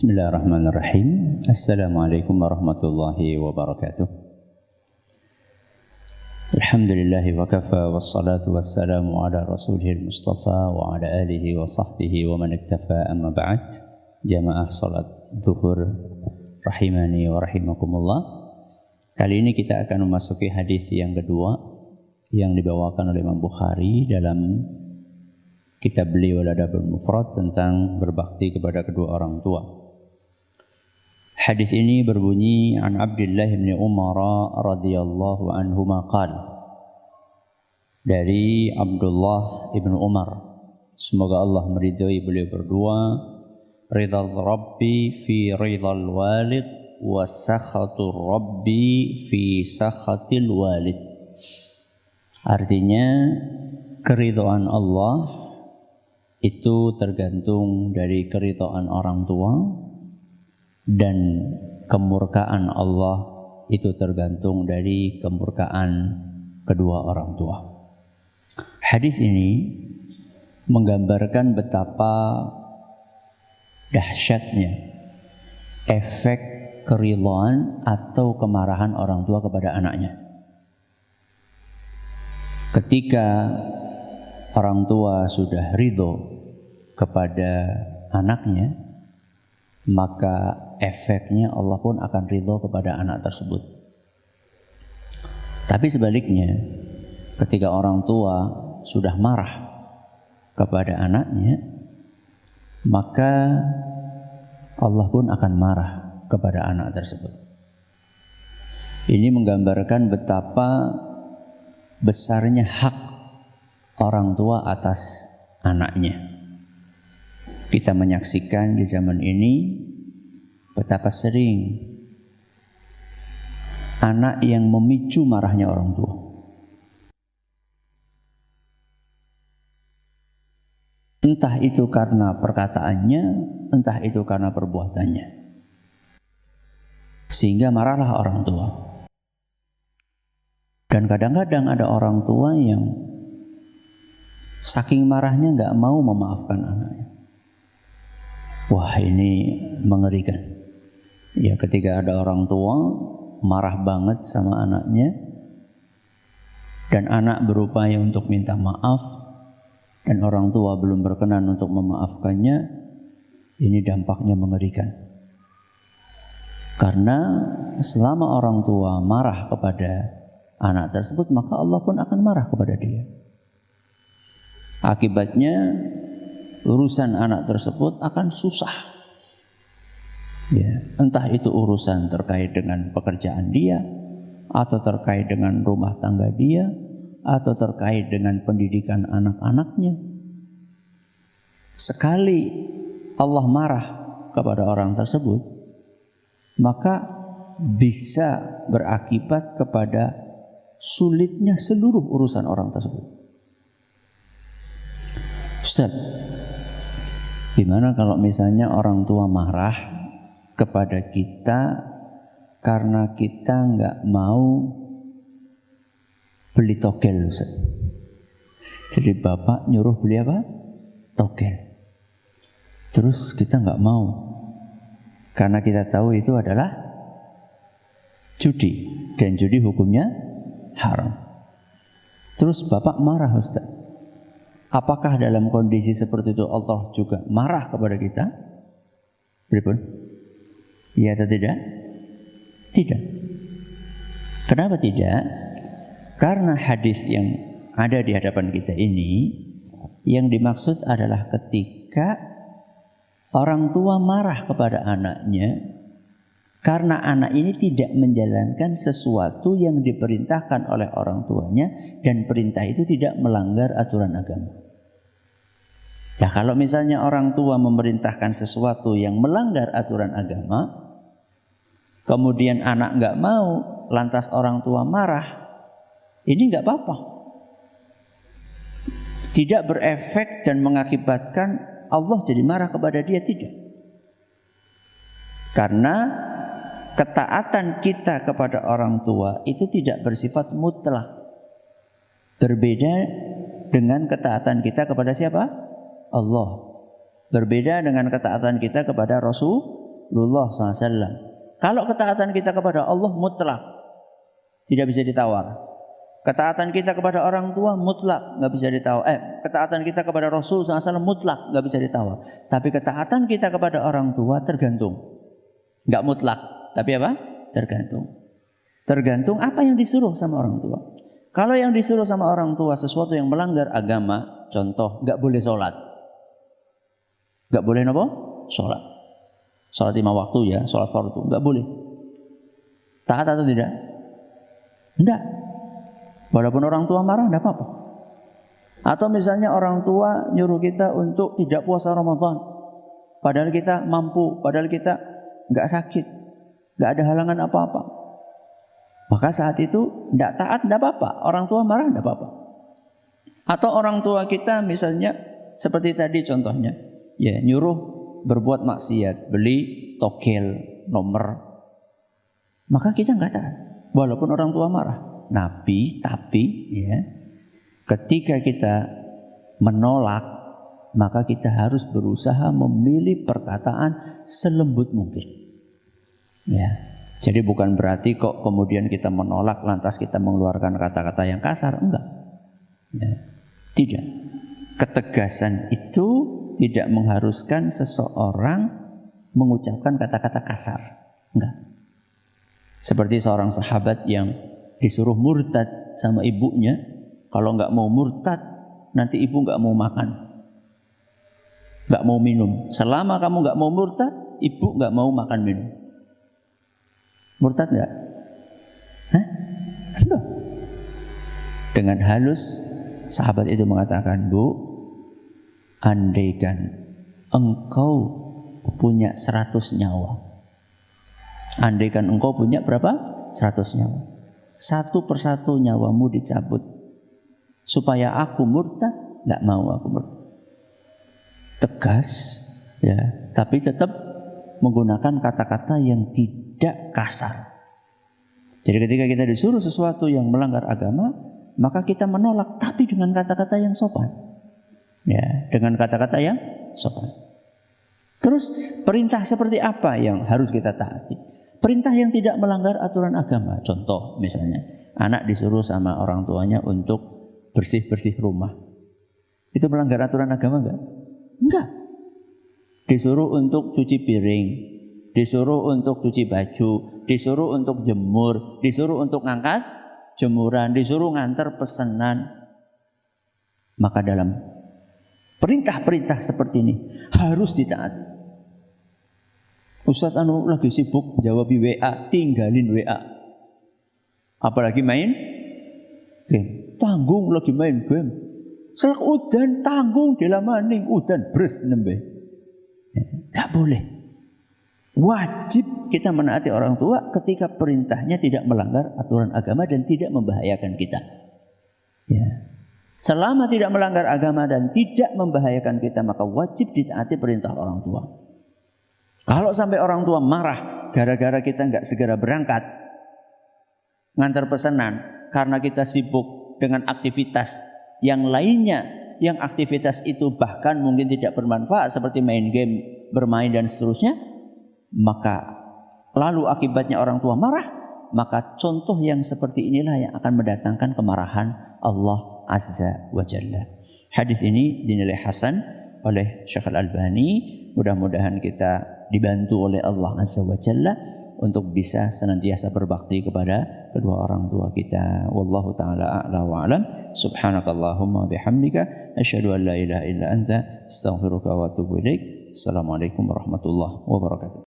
Bismillahirrahmanirrahim. Assalamualaikum warahmatullahi wabarakatuh. Alhamdulillahi wa kafa wassalatu wassalamu ala rasulihil mustafa wa ala alihi wa sahbihi wa man iktafa amma ba'd. Jamaah salat zuhur rahimani wa rahimakumullah. Kali ini kita akan memasuki hadis yang kedua yang dibawakan oleh Imam Bukhari dalam kitab beliau Al-Adabul Mufrad tentang berbakti kepada kedua orang tua. Hadis ini berbunyi an Abdullah bin Umar radhiyallahu anhuma qala, dari Abdullah ibn Umar, semoga Allah meridhai beliau berdua, ridha Rabbi fi ridhal walid wa sakhatur Rabbi fi sakhatil walid. Artinya keridhaan Allah itu tergantung dari keridhaan orang tua, dan kemurkaan Allah itu tergantung dari kemurkaan kedua orang tua. Hadis ini menggambarkan betapa dahsyatnya efek keridhaan atau kemarahan orang tua kepada anaknya. Ketika orang tua sudah ridho kepada anaknya, maka efeknya Allah pun akan ridho kepada anak tersebut. Tapi sebaliknya, ketika orang tua sudah marah kepada anaknya, maka Allah pun akan marah kepada anak tersebut. Ini menggambarkan betapa besarnya hak orang tua atas anaknya. Kita menyaksikan di zaman ini betapa sering anak yang memicu marahnya orang tua. Entah itu karena perkataannya, entah itu karena perbuatannya, sehingga marahlah orang tua. Dan kadang-kadang ada orang tua yang saking marahnya nggak mau memaafkan anaknya. Wah, ini mengerikan. Ya, ketika ada orang tua marah banget sama anaknya dan anak berupaya untuk minta maaf dan orang tua belum berkenan untuk memaafkannya, ini dampaknya mengerikan. Karena selama orang tua marah kepada anak tersebut, maka Allah pun akan marah kepada dia. Akibatnya urusan anak tersebut akan susah. Ya, entah itu urusan terkait dengan pekerjaan dia, atau terkait dengan rumah tangga dia, atau terkait dengan pendidikan anak-anaknya. Sekali Allah marah kepada orang tersebut, maka bisa berakibat kepada sulitnya seluruh urusan orang tersebut. Ustaz, gimana kalau misalnya orang tua marah kepada kita karena kita nggak mau beli togel, Ustaz? Jadi bapak nyuruh beli apa? Togel. Terus kita nggak mau karena kita tahu itu adalah judi, dan judi hukumnya haram. Terus bapak marah, Ustaz. Apakah dalam kondisi seperti itu Allah juga marah kepada kita? Beripun? Ya atau tidak? Tidak. Kenapa tidak? Karena hadis yang ada di hadapan kita ini, yang dimaksud adalah ketika orang tua marah kepada anaknya karena anak ini tidak menjalankan sesuatu yang diperintahkan oleh orang tuanya, dan perintah itu tidak melanggar aturan agama. Nah, kalau misalnya orang tua memerintahkan sesuatu yang melanggar aturan agama, kemudian anak nggak mau, lantas orang tua marah, ini nggak apa-apa. Tidak berefek dan mengakibatkan Allah jadi marah kepada dia, tidak. Karena ketaatan kita kepada orang tua itu tidak bersifat mutlak. Berbeda dengan ketaatan kita kepada siapa? Allah. Berbeda dengan ketaatan kita kepada Rasulullah SAW. Kalau ketaatan kita kepada Allah mutlak, tidak bisa ditawar. Ketaatan kita kepada orang tua mutlak, nggak bisa ditawar. Ketaatan kita kepada Rasul SAW mutlak, nggak bisa ditawar. Tapi ketaatan kita kepada orang tua tergantung, nggak mutlak. Tapi apa? Tergantung. Tergantung apa yang disuruh sama orang tua. Kalau yang disuruh sama orang tua sesuatu yang melanggar agama, contoh nggak boleh sholat, nggak boleh apa? Sholat 5 waktu ya, sholat fardu nggak boleh. Taat atau tidak? Enggak. Walaupun orang tua marah, tidak apa-apa. Atau misalnya orang tua nyuruh kita untuk tidak puasa Ramadan, padahal kita mampu, padahal kita nggak sakit, nggak ada halangan apa-apa. Maka saat itu tidak taat, tidak apa-apa. Orang tua marah, tidak apa-apa. Atau orang tua kita misalnya seperti tadi contohnya, ya nyuruh berbuat maksiat, beli togel nomor, maka kita nggak taat, walaupun orang tua marah. Tapi ya, ketika kita menolak, maka kita harus berusaha memilih perkataan selembut mungkin. Ya, jadi bukan berarti kok kemudian kita menolak lantas kita mengeluarkan kata-kata yang kasar, enggak. Ya, tidak. Ketegasan itu tidak mengharuskan seseorang mengucapkan kata-kata kasar, enggak. Seperti seorang sahabat yang disuruh murtad sama ibunya, kalau nggak mau murtad nanti ibu nggak mau makan, nggak mau minum. Selama kamu nggak mau murtad, ibu nggak mau makan minum. Murtad nggak? Hah? No. Dengan halus sahabat itu mengatakan, Bu, andaikan engkau punya 100 nyawa, andaikan engkau punya berapa? 100 nyawa, satu persatu nyawamu dicabut supaya aku murtad, nggak mau aku murtad. Tegas, ya, tapi tetap menggunakan kata-kata yang tidak kasar. Jadi ketika kita disuruh sesuatu yang melanggar agama, maka kita menolak, tapi dengan kata-kata yang sopan, ya, dengan kata-kata yang sopan. Terus perintah seperti apa yang harus kita taati? Perintah yang tidak melanggar aturan agama. Contoh misalnya, anak disuruh sama orang tuanya untuk bersih-bersih rumah. Itu melanggar aturan agama enggak? Enggak. Disuruh untuk cuci piring, disuruh untuk cuci baju, disuruh untuk jemur, disuruh untuk ngangkat jemuran, disuruh ngantar pesanan. Maka dalam perintah-perintah seperti ini harus ditaati. Ustadz lagi sibuk jawab WA, tinggalin WA. Apalagi main game, tanggung lagi main game. Selak udan tanggung dilamaning, udan bres nembe. Gak boleh. Wajib kita menaati orang tua ketika perintahnya tidak melanggar aturan agama dan tidak membahayakan kita. Ya. Selama tidak melanggar agama dan tidak membahayakan kita, maka wajib ditaati perintah orang tua. Kalau sampai orang tua marah gara-gara kita nggak segera berangkat ngantar pesanan karena kita sibuk dengan aktivitas yang lainnya, yang aktivitas itu bahkan mungkin tidak bermanfaat seperti main game, bermain dan seterusnya, maka lalu akibatnya orang tua marah, maka contoh yang seperti inilah yang akan mendatangkan kemarahan Allah Azza wa Jalla. Hadis ini dinilai hasan oleh Syekh Al-Albani. Mudah-mudahan kita dibantu oleh Allah Azza wa Jalla untuk bisa senantiasa berbakti kepada kedua orang tua kita. Wallahu ta'ala a'la wa alam. Subhanakallahumma bihamdika asyhadu an la ilaha illa anta astaghfiruka wa atubu ilaik. Assalamualaikum warahmatullahi wabarakatuh.